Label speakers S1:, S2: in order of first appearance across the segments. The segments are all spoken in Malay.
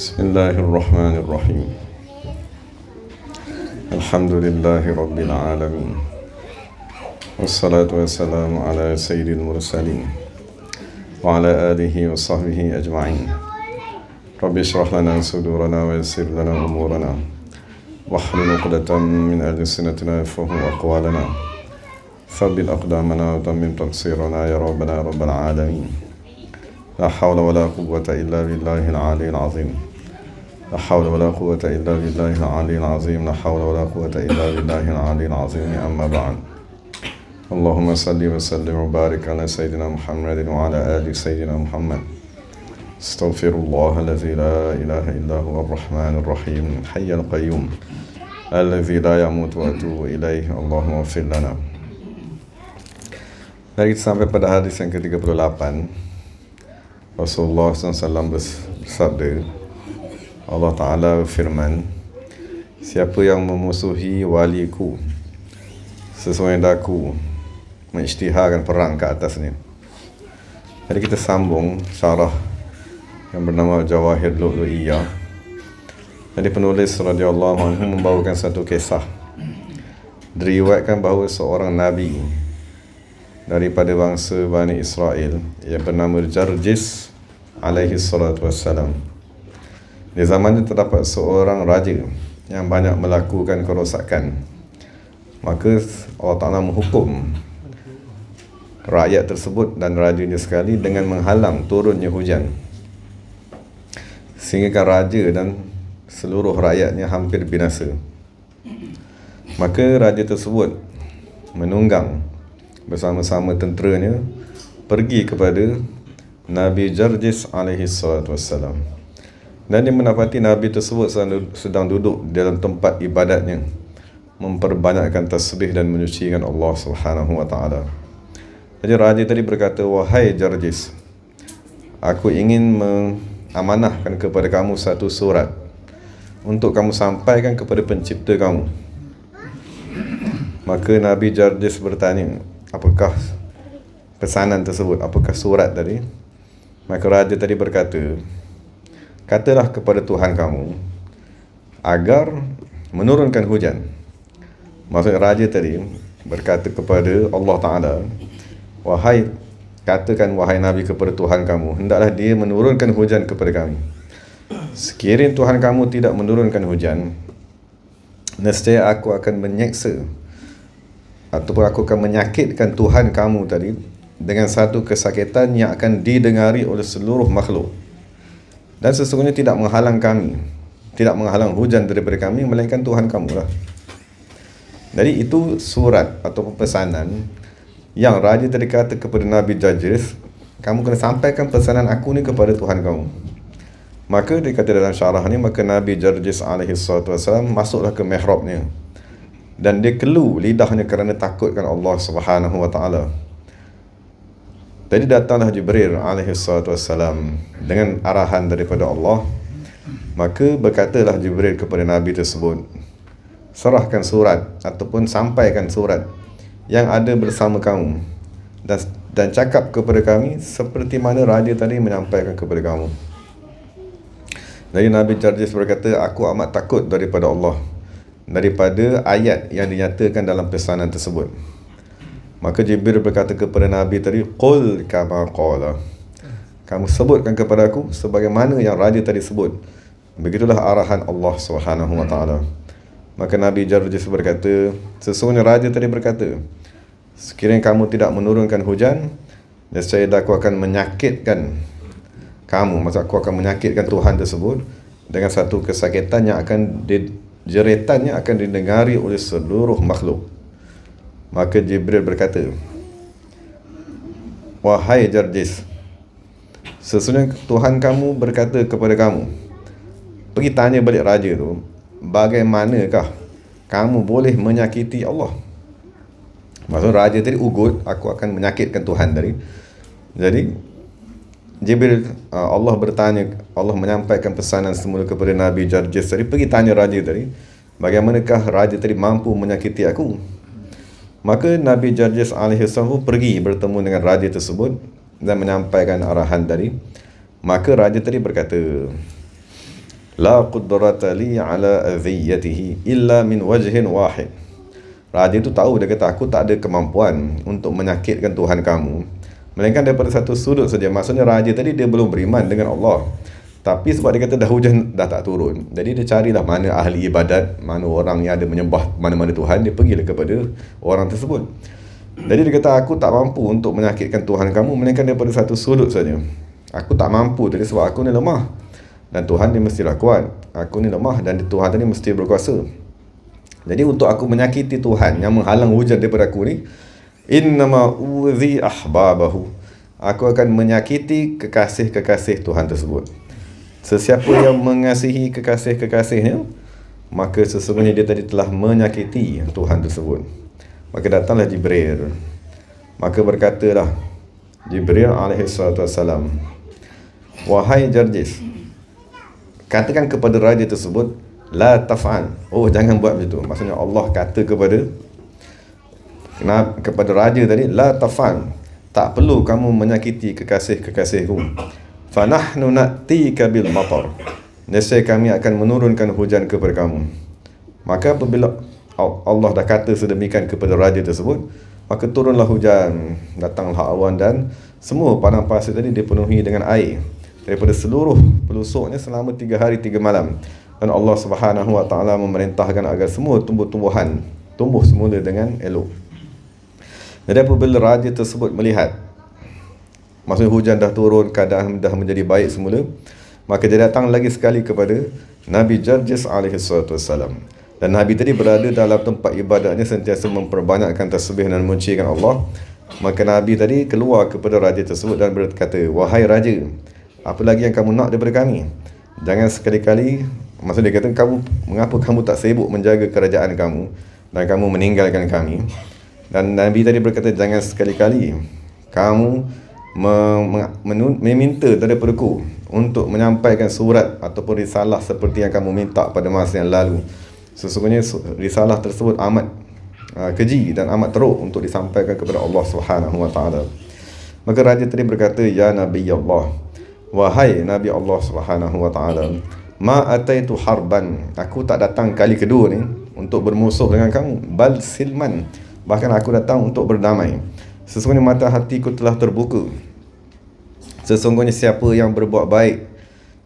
S1: Bismillahirrahmanirrahim. Alhamdulillahi Rabbil Alamin. Wassalatu wassalamu ala sayyidil mursalin wa ala alihi wa sahbihi ajma'in. Rabbi shrah lana sudurana wa yassir lana umurana wahlul 'uqdatam min alsinatina yafqahu aqwalana. Thabbit aqdamana wa tammim taqsirana ya rabbana rabbal alamin. La hawla wa la quwwata illa billahil aliyyil azim. La hawla wa la quwwata illa billahil aliyyil azim. La hawla wa la quwwata illa billahil aliyyil azim. Amma ba'd. Allahumma salli wa sallim wa barik ala sayyidina Muhammadin wa ala ali sayyidina Muhammad. Astaghfirullah alladzi la ilaha illa huwa ar-rahmanur rahim. Hayyul qayyum alladzi la yamutu wa atubu ilaih. Allahumma ighfir lana. Mari kita sampai pada hadis yang ke-38. Rasulullah SAW bersabda, Allah Ta'ala firman, siapa yang memusuhi waliku sesuai daku mengisytiharkan perang ke atasnya. Jadi kita sambung syarah yang bernama Jawahir Lu'lu'iyah. Jadi penulis radhiyallahu anhu membawakan satu kisah. Diriwayatkan bahawa seorang Nabi daripada bangsa Bani Israel yang bernama Jarjis alaihi salatu wassalam. Di zaman itu terdapat seorang raja yang banyak melakukan kerosakan. Maka Allah Ta'ala menghukum rakyat tersebut dan rajanya sekali dengan menghalang turunnya hujan, sehingga raja dan seluruh rakyatnya hampir binasa. Maka raja tersebut menunggang bersama-sama tenteranya pergi kepada Nabi Jarjis alaihi salatu wassalam, dan dia mendapati Nabi tersebut sedang duduk dalam tempat ibadatnya, memperbanyakkan tasbih dan menyucikan Allah Subhanahu wa taala. Jadi raja tadi berkata, wahai Jarjis, aku ingin mengamanahkan kepada kamu satu surat untuk kamu sampaikan kepada pencipta kamu. Maka Nabi Jarjis bertanya, apakah pesanan tersebut, apakah surat tadi? Maka raja tadi berkata, katalah kepada Tuhan kamu agar menurunkan hujan. Maksud raja tadi berkata kepada Allah Ta'ala, katakan wahai Nabi kepada Tuhan kamu, hendaklah dia menurunkan hujan kepada kami. Sekiranya Tuhan kamu tidak menurunkan hujan, nescaya aku akan menyeksa ataupun aku akan menyakitkan Tuhan kamu tadi dengan satu kesakitan yang akan didengari oleh seluruh makhluk. Dan sesungguhnya tidak menghalang kami, tidak menghalang hujan daripada kami, melainkan Tuhan kamu lah. Jadi itu surat atau pesanan yang raja tadi kata kepada Nabi Jarjis, kamu kena sampaikan pesanan aku ni kepada Tuhan kamu. Maka dia kata dalam syarah ni, maka Nabi Jarjis alaihi salatu wassalam masuklah ke mihrabnya, dan dia kelu lidahnya kerana takutkan Allah Subhanahu wa taala. Jadi datanglah Jibril alaihi salatu wassalam dengan arahan daripada Allah. Maka berkatalah Jibril kepada Nabi tersebut, serahkan surat ataupun sampaikan surat yang ada bersama kamu, dan cakap kepada kami seperti mana raja tadi menyampaikan kepada kamu. Jadi Nabi Jarjis berkata, aku amat takut daripada Allah, daripada ayat yang dinyatakan dalam pesanan tersebut. Maka Jibril berkata kepada Nabi tadi, qul kama qala, kamu sebutkan kepada aku sebagaimana yang raja tadi sebut. Begitulah arahan Allah Subhanahu wa taala. Maka Nabi Jarjis berkata, sesungguhnya raja tadi berkata, sekiranya kamu tidak menurunkan hujan, nescaya aku akan menyakitkan kamu, maksud aku akan menyakitkan Tuhan tersebut dengan satu kesakitan yang akan jeritannya akan didengari oleh seluruh makhluk. Maka Jibril berkata, wahai Jarjis, sesungguhnya Tuhan kamu berkata kepada kamu, pergi tanya balik raja tu, bagaimanakah kamu boleh menyakiti Allah? Maksud raja tadi ugut, aku akan menyakitkan Tuhan tadi. Jadi Jibril, Allah bertanya, Allah menyampaikan pesanan semula kepada Nabi Jarjis tadi, pergi tanya raja tadi, bagaimanakah raja tadi mampu menyakiti aku? Maka Nabi Jarjis alaihi salam pergi bertemu dengan raja tersebut dan menyampaikan arahan tadi. Maka raja tadi berkata, la qudrata li ala adhiyatihi illa min wajhin wahid. Raja itu tahu, dia kata aku tak ada kemampuan untuk menyakitkan Tuhan kamu, melainkan daripada satu sudut saja. Maksudnya raja tadi dia belum beriman dengan Allah, tapi sebab dia kata dah hujan dah tak turun, jadi dia carilah mana ahli ibadat, mana orang yang ada menyembah mana-mana Tuhan, dia pergilah kepada orang tersebut. Jadi dia kata aku tak mampu untuk menyakitkan Tuhan kamu, melainkan daripada satu sudut saja. Aku tak mampu tadi sebab aku ni lemah, dan Tuhan ni mestilah kuat. Aku ni lemah dan Tuhan tadi mesti berkuasa. Jadi untuk aku menyakiti Tuhan yang menghalang hujan daripada aku ni, innama uzi ahbabahu, aku akan menyakiti kekasih-kekasih Tuhan tersebut. Sesiapa yang mengasihi kekasih-kekasihnya, maka sesungguhnya dia tadi telah menyakiti Tuhan tersebut. Maka datanglah Jibril, maka berkatalah Jibril alaihissalam, wahai Jarjis, katakan kepada raja tersebut, la taf'al, oh jangan buat macam tu. Maksudnya Allah kata kepada raja tadi, la taf'al, tak perlu kamu menyakiti kekasih-kekasihku. Fanahnu na'tika bil matar, nescaya kami akan menurunkan hujan kepada kamu. Maka apabila Allah dah kata sedemikian kepada raja tersebut, maka turunlah hujan, datanglah awan, dan semua padang pasir tadi dipenuhi dengan air daripada seluruh pelusuknya selama 3 hari 3 malam. Dan Allah Subhanahu wa taala memerintahkan agar semua tumbuh-tumbuhan tumbuh semula dengan elok. Jadi apabila raja tersebut melihat, maksudnya hujan dah turun, keadaan dah menjadi baik semula, maka dia datang lagi sekali kepada Nabi Jarjis alaihissalam. Dan Nabi tadi berada dalam tempat ibadatnya, sentiasa memperbanyakkan tasbih dan memujikan Allah. Maka Nabi tadi keluar kepada raja tersebut dan berkata, wahai raja, apa lagi yang kamu nak daripada kami? Jangan sekali-kali, maksud dia kata, mengapa kamu tak sibuk menjaga kerajaan kamu dan kamu meninggalkan kami? Dan Nabi tadi berkata, jangan sekali-kali kamu meminta daripada aku untuk menyampaikan surat ataupun risalah seperti yang kamu minta pada masa yang lalu. Sesungguhnya risalah tersebut amat keji dan amat teruk untuk disampaikan kepada Allah Subhanahu wa taala. Maka raja tadi berkata, ya Nabi Allah, wahai Nabi Allah Subhanahu wa taala, ma ataitu harban, aku tak datang kali kedua ni untuk bermusuh dengan kamu, bal silman, bahkan aku datang untuk berdamai. Sesungguhnya mata hatiku telah terbuka. Sesungguhnya siapa yang berbuat baik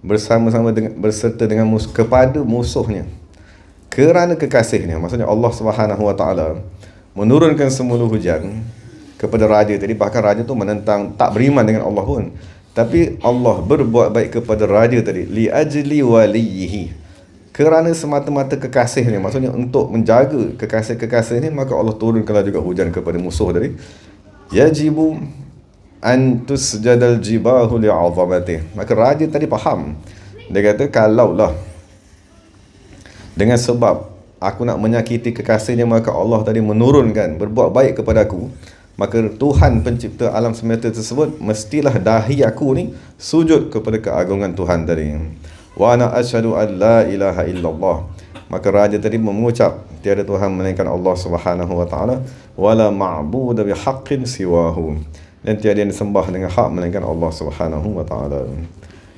S1: bersama-sama berserta dengan kepada musuhnya kerana kekasihnya, maksudnya Allah Subhanahu wa taala menurunkan semula hujan kepada raja tadi. Bahkan raja tu menentang, tak beriman dengan Allah pun, tapi Allah berbuat baik kepada raja tadi li ajli walihi, kerana semata-mata kekasihnya, maksudnya untuk menjaga kekasih-kekasih ni, maka Allah turunkanlah juga hujan kepada musuh tadi. Yajibu an tusjadal jibahu li'azamatih, maka raja tadi faham. Dia kata, kalaulah dengan sebab aku nak menyakiti kekasihnya, maka Allah tadi menurunkan, berbuat baik kepada aku, maka Tuhan pencipta alam semesta tersebut mestilah dahi aku ni sujud kepada keagungan Tuhan tadi. Wa ana asyhadu an la ilaha illallah, maka raja tadi mengucap tiada Tuhan melainkan Allah Subhanahu wa taala, wala ma'budu bihaqqin siwahu, dan tiada yang disembah dengan hak melainkan Allah Subhanahu wa taala.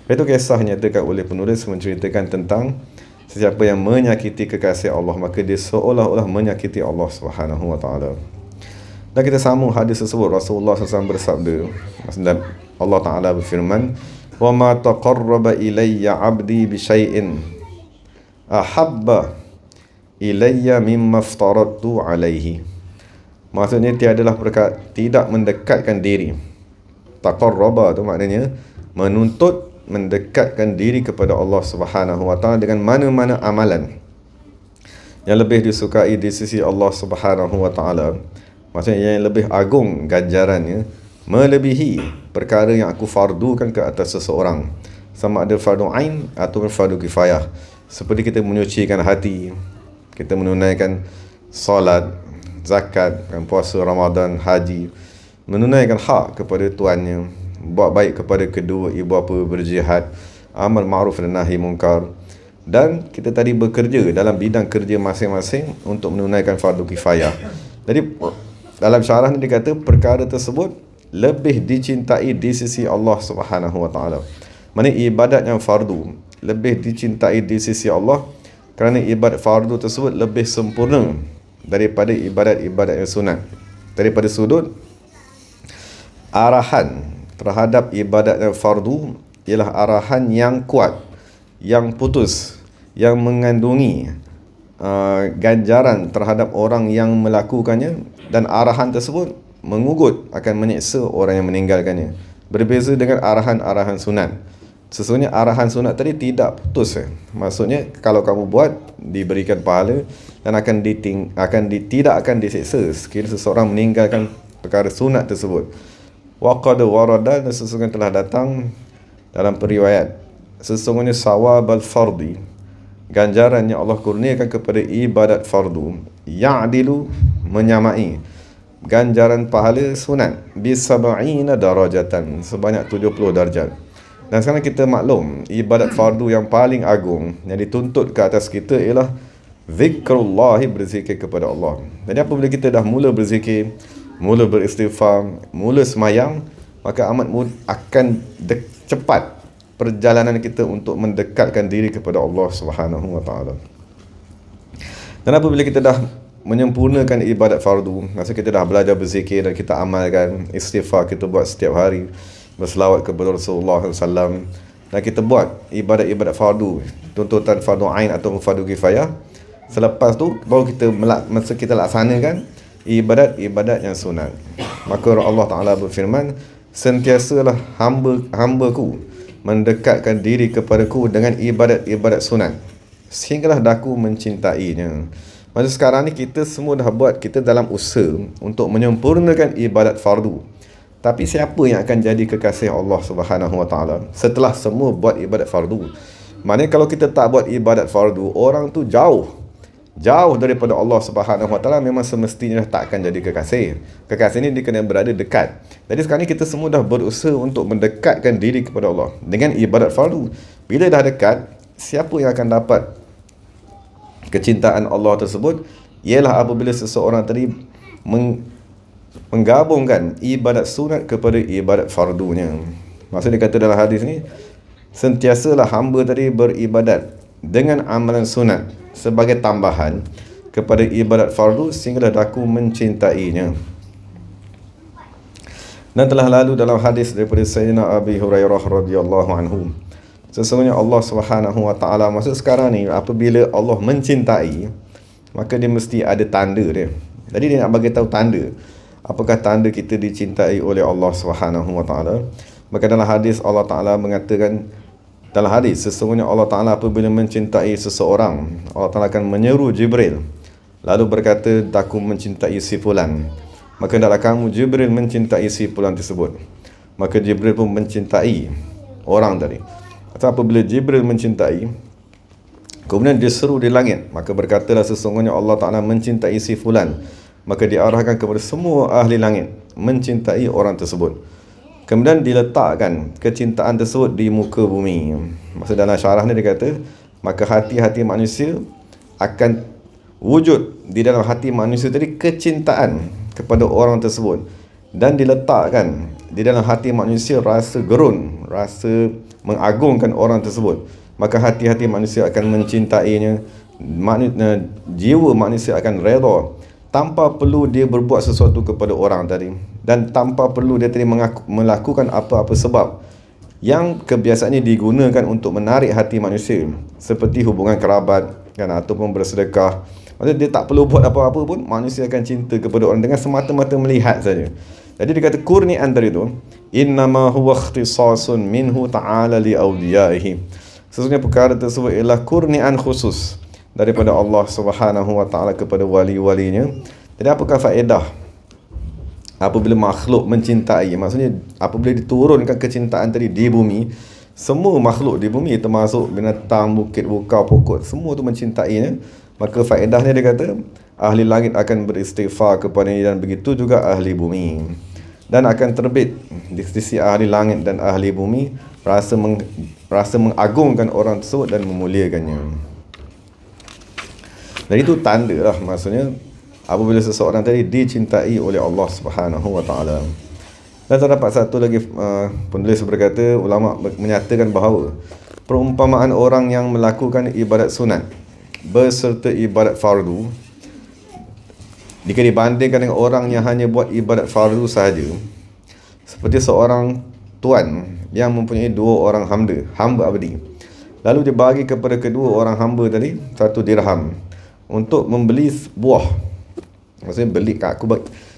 S1: Itu kisah nyatakan oleh penulis menceritakan tentang sesiapa yang menyakiti kekasih Allah, maka dia seolah-olah menyakiti Allah Subhanahu wa taala. Dan kita sambung hadis tersebut, Rasulullah SAW bersabda, maksudnya Allah Taala berfirman, wa ma taqarraba ilayya 'abdi bi syai'in ahabba ilayya mimma aftaradtu alaihi. Maksudnya tiadalah perkara, tidak mendekatkan diri. Taqarraba tu maknanya menuntut mendekatkan diri kepada Allah Subhanahu wa taala dengan mana-mana amalan yang lebih disukai di sisi Allah Subhanahu wa taala, maksudnya yang lebih agung ganjarannya, melebihi perkara yang aku fardukan ke atas seseorang, sama ada fardu ain atau fardu kifayah, seperti kita menyucikan hati, kita menunaikan solat, zakat, puasa Ramadan, haji, menunaikan hak kepada tuannya, buat baik kepada kedua ibu bapa, berjihad, amal ma'ruf dan nahi munkar. Dan kita tadi bekerja dalam bidang kerja masing-masing untuk menunaikan fardu kifayah. Jadi dalam syarah ni dia kata perkara tersebut lebih dicintai di sisi Allah Subhanahu wa taala. Maksudnya ibadat yang fardu lebih dicintai di sisi Allah kerana ibadat fardu tersebut lebih sempurna daripada ibadat-ibadat yang sunat. Daripada sudut arahan terhadap ibadat yang fardu ialah arahan yang kuat, yang putus, yang mengandungi ganjaran terhadap orang yang melakukannya, dan arahan tersebut mengugut akan menyeksa orang yang meninggalkannya. Berbeza dengan arahan-arahan sunat. Sesungguhnya arahan sunat tadi tidak putus. Maksudnya kalau kamu buat diberikan pahala dan tidak akan diseksa sekiranya seseorang meninggalkan perkara sunat tersebut. Wa qad warada, dan sesungguhnya telah datang dalam periwayat, sesungguhnya sawabal fardi, ganjaran yang Allah kurniakan kepada ibadat fardu, ya'dilu, menyamai ganjaran pahala sunat bisab'ina darajatan, sebanyak 70 darjat. Dan sekarang kita maklum ibadat fardu yang paling agung yang dituntut ke atas kita ialah zikrullah, berzikir kepada Allah. Jadi apabila kita dah mula berzikir, mula beristighfar, mula semayang, maka amat akan cepat perjalanan kita untuk mendekatkan diri kepada Allah Subhanahu wa taala. Dan apabila kita dah menyempurnakan ibadat fardu, maksud kita dah belajar berzikir dan kita amalkan istighfar, kita buat setiap hari, berselawat kepada Rasulullah SAW, dan kita buat ibadat-ibadat fardu, tuntutan fardu ain atau fardu kifayah. Selepas tu baru kita laksanakan ibadat-ibadat yang sunat. Maka Allah Ta'ala berfirman, sentiasalah hamba-Ku mendekatkan diri kepadaku dengan ibadat-ibadat sunat, sehinggalah daku mencintainya. Masa sekarang ni kita semua dah buat, kita dalam usaha untuk menyempurnakan ibadat fardu. Tapi siapa yang akan jadi kekasih Allah Subhanahu wa taala setelah semua buat ibadat fardu? Maknanya kalau kita tak buat ibadat fardu, orang tu jauh daripada Allah Subhanahu wa taala, memang semestinya tak akan jadi kekasih. Kekasih ni dia kena berada dekat. Jadi sekarang ni kita semua dah berusaha untuk mendekatkan diri kepada Allah dengan ibadat fardu. Bila dah dekat, siapa yang akan dapat kecintaan Allah tersebut? Ialah apabila seseorang tadi menggabungkan ibadat sunat kepada ibadat fardunya. Maksudnya kata dalam hadis ni, sentiasalah hamba tadi beribadat dengan amalan sunat sebagai tambahan kepada ibadat fardu sehinggalah daku mencintainya. Dan telah lalu dalam hadis daripada Sayyidina Abi Hurairah radhiyallahu anhu, sesungguhnya Allah Subhanahu wa taala, maksud sekarang ni apabila Allah mencintai, maka dia mesti ada tanda dia. Jadi dia nak bagi tahu tanda. Apakah tanda kita dicintai oleh Allah Subhanahu wa taala? Maka dalam hadis Allah Taala mengatakan, dalam hadis sesungguhnya Allah Taala apabila mencintai seseorang, Allah Taala akan menyeru Jibril lalu berkata, daku mencintai si fulan. Maka hendaklah kamu Jibril mencintai si fulan tersebut. Maka Jibril pun mencintai orang tadi. Atau apabila Jibril mencintai, kemudian dia seru di langit, maka berkatalah sesungguhnya Allah Taala mencintai si fulan. Maka diarahkan kepada semua ahli langit mencintai orang tersebut. Kemudian diletakkan kecintaan tersebut di muka bumi. Maksud dalam syarah ni dia kata, maka hati-hati manusia akan wujud di dalam hati manusia tadi kecintaan kepada orang tersebut, dan diletakkan di dalam hati manusia rasa gerun, rasa mengagungkan orang tersebut. Maka hati-hati manusia akan mencintainya, jiwa manusia akan redha tanpa perlu dia berbuat sesuatu kepada orang tadi, dan tanpa perlu dia tadi melakukan apa-apa sebab yang kebiasaannya digunakan untuk menarik hati manusia, seperti hubungan kerabat kan, ataupun bersedekah. Maksudnya dia tak perlu buat apa-apa pun manusia akan cinta kepada orang dengan semata-mata melihat saja. Jadi dia kata kurnian dari itu, innama huwa ikhtisasun minhu ta'ala li awliyaihi, sesungguhnya perkara tersebut ialah kurnian khusus daripada Allah Subhanahu wa taala kepada wali-walinya. Jadi apakah faedah apabila makhluk mencintai? Maksudnya apabila diturunkan kecintaan tadi di bumi, semua makhluk di bumi termasuk binatang, bukit, bukau, pokok, semua tu mencintainya. Maka faedahnya dia kata ahli langit akan beristighfar kepadanya, dan begitu juga ahli bumi. Dan akan terbit di sisi ahli langit dan ahli bumi rasa mengagungkan orang tersebut dan memuliakannya. Dan itu tanda lah, maksudnya apabila seseorang tadi dicintai oleh Allah Subhanahu wa taala. Dan terdapat satu lagi penulis berkata, ulama menyatakan bahawa perumpamaan orang yang melakukan ibadat sunat berserta ibadat fardu jika dibandingkan dengan orang yang hanya buat ibadat fardu sahaja, seperti seorang tuan yang mempunyai 2 orang hamba abdi, lalu dia bagi kepada kedua orang hamba tadi 1 dirham untuk membeli buah. Maksudnya beli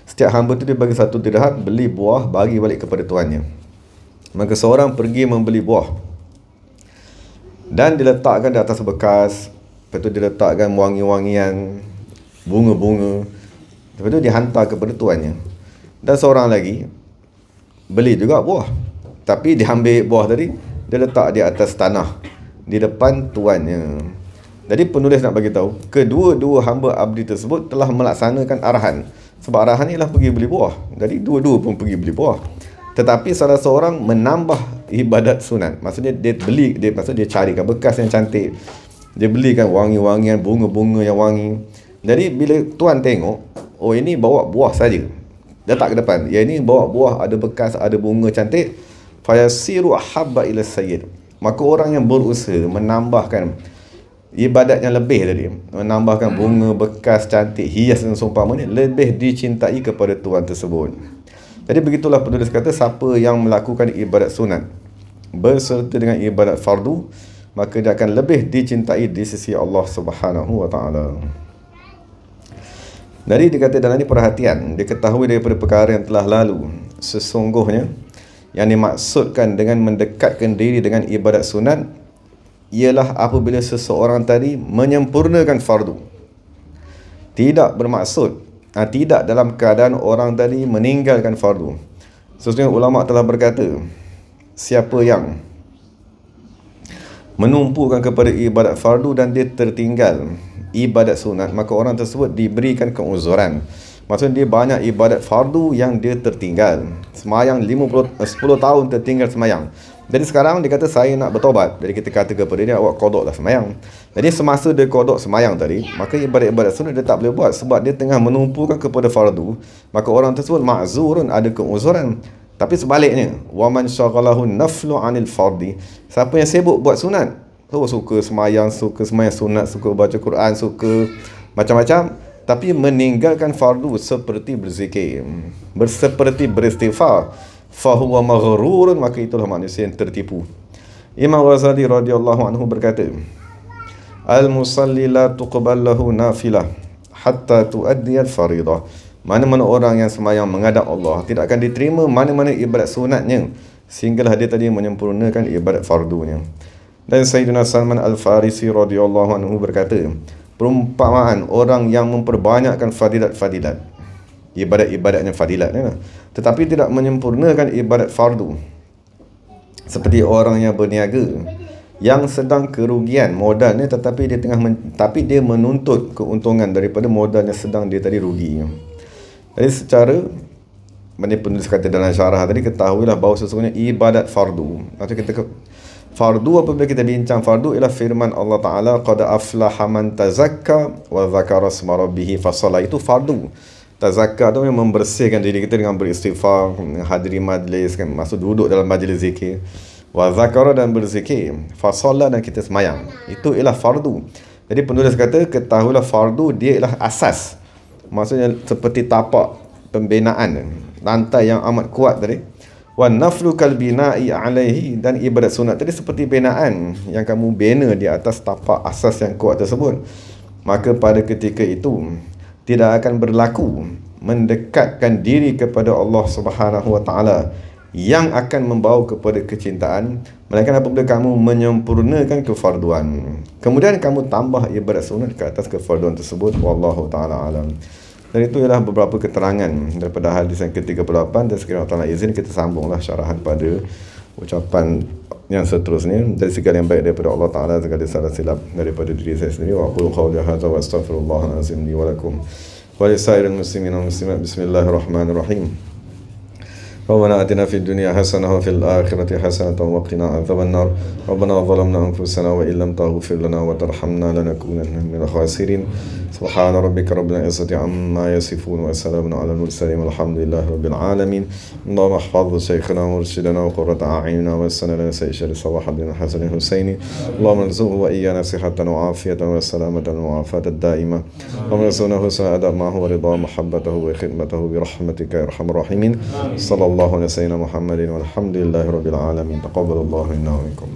S1: setiap hamba tu dia bagi 1 dirham, beli buah, bagi balik kepada tuannya. Maka seorang pergi membeli buah dan diletakkan di atas bekas, lepas tu diletakkan wangi-wangian, bunga-bunga, lepas tu dihantar kepada tuannya. Dan seorang lagi beli juga buah, tapi dia ambil buah tadi, dia letak di atas tanah di depan tuannya. Jadi penulis nak bagi tahu, kedua-dua hamba abdi tersebut telah melaksanakan arahan. Sebab arahan ialah pergi beli buah. Jadi dua-dua pun pergi beli buah. Tetapi salah seorang menambah ibadat sunat. Maksudnya dia carikan bekas yang cantik. Dia belikan wangi-wangian, bunga-bunga yang wangi. Jadi bila tuan tengok, oh ini bawa buah saja, letak ke depan. Ya ini bawa buah, ada bekas, ada bunga cantik. Fayasiru ahabba ila sayyid. Maka orang yang berusaha menambahkan ibadat yang lebih tadi, menambahkan bunga, bekas, cantik, hias dan seumpamanya, lebih dicintai kepada tuan tersebut. Jadi begitulah penulis kata, siapa yang melakukan ibadat sunat berserta dengan ibadat fardu, maka dia akan lebih dicintai di sisi Allah Subhanahu wa taala. Jadi dia kata dalam ini perhatian, diketahui daripada perkara yang telah lalu, sesungguhnya yang dimaksudkan dengan mendekatkan diri dengan ibadat sunat ialah apabila seseorang tadi menyempurnakan fardu. Tidak bermaksud, tidak dalam keadaan orang tadi meninggalkan fardu. Sesungguhnya ulama telah berkata, siapa yang menumpukan kepada ibadat fardu dan dia tertinggal ibadat sunat, maka orang tersebut diberikan keuzuran. Maksudnya dia banyak ibadat fardu yang dia tertinggal. Semayang 10 tahun tertinggal semayang. Jadi sekarang dia kata saya nak bertobat. Jadi kita kata kepada dia, awak kodok lah semayang. Jadi semasa dia kodok semayang tadi, maka ibadat-ibadat sunat dia tak boleh buat sebab dia tengah menumpukan kepada fardu. Maka orang tersebut ma'zurun, ada keuzuran. Tapi sebaliknya, waman syaghalahu naflu 'anil fardi, siapa yang sibuk buat sunat, suka semayang sunat, suka baca Quran, suka macam-macam, tapi meninggalkan fardu seperti berzikir, seperti beristighfar, fahuwa maghrurun, maka itulah manusia yang tertipu. Imam Ghazali radhiyallahu anhu berkata, al-musalli la tuqbal lahu nafilah hatta tuaddi al-faridah. Mana-mana orang yang semayang menghadap Allah, tidak akan diterima mana-mana ibadat sunatnya sehinggalah dia tadi menyempurnakan ibadat fardunya. Dan Sayyidina Salman Al-Farisi radhiyallahu anhu berkata, perumpamaan orang yang memperbanyakkan fadilat-fadilat, ibadat-ibadatnya fadilat, tetapi tidak menyempurnakan ibadat fardu, seperti orang yang berniaga yang sedang kerugian modalnya, tetapi dia menuntut keuntungan daripada modal yang sedang dia tadi rugi. Jadi secara penulis kata dalam syarah tadi, ketahuilah bahawa sesungguhnya ibadat fardu, maksudnya fardu, apabila kita bincang fardu, ialah firman Allah Ta'ala, qad aflaha man tazakka wa zakara asma rabbih fasalla. Itu fardu. Tazakka itu yang membersihkan diri kita dengan beristighfar, hadiri majlis, kan, maksud duduk dalam majlis zikir. Wa zakara, dan berzikir. Fasalla, dan kita semayang. Itu ialah fardu. Jadi penulis kata, ketahuilah fardu dia ialah asas. Maksudnya seperti tapak pembinaan, lantai yang amat kuat tadi. Wa naflu kal bina'i alaihi, dan ibadat sunat tadi seperti binaan yang kamu bina di atas tapak asas yang kuat tersebut. Maka pada ketika itu tidak akan berlaku mendekatkan diri kepada Allah Subhanahu wa taala yang akan membawa kepada kecintaan, melainkan apabila kamu menyempurnakan kefarduan, kemudian kamu tambah ibadat sunat ke atas kefarduan tersebut. Wallahu taala alam. Dan itu ialah beberapa keterangan daripada hadis yang ke-38, dan sekiranya Allah izin kita sambunglah syarahan pada ucapan yang seterusnya. Dari segala yang baik daripada Allah Ta'ala, segala salah silap daripada diri saya sendiri. Wa aqulu qawli hadza wa astaghfirullahal azim li wa lakum wa lisairil muslimin wal muslimat. Bismillahirrahmanirrahim. ربنا آتنا في الدنيا حسنة وفي الآخرة حسنة وقنا عذاب النار ربنا ظلمنا أنفسنا وإن لم تغفر لنا وترحمنا لنكونن من الخاسرين سبحان ربك رب العزة عما يصفون وسلام على المرسلين والحمد لله رب العالمين اللهم احفظ شيخنا ومرشدنا وقرة أعيننا ويسر لنا سيد صلاح الدين الحسن الحسيني اللهم ارزقه وإيانا صحة وعافية وسلامة وعافاة الدائمة اللهم ارزقنا حسن أداء ما هو رضا محبته وخدمته برحمتك يا أرحم الراحمين صلى الله على سيدنا محمد والحمد لله رب العالمين تقبل الله منا ومنكم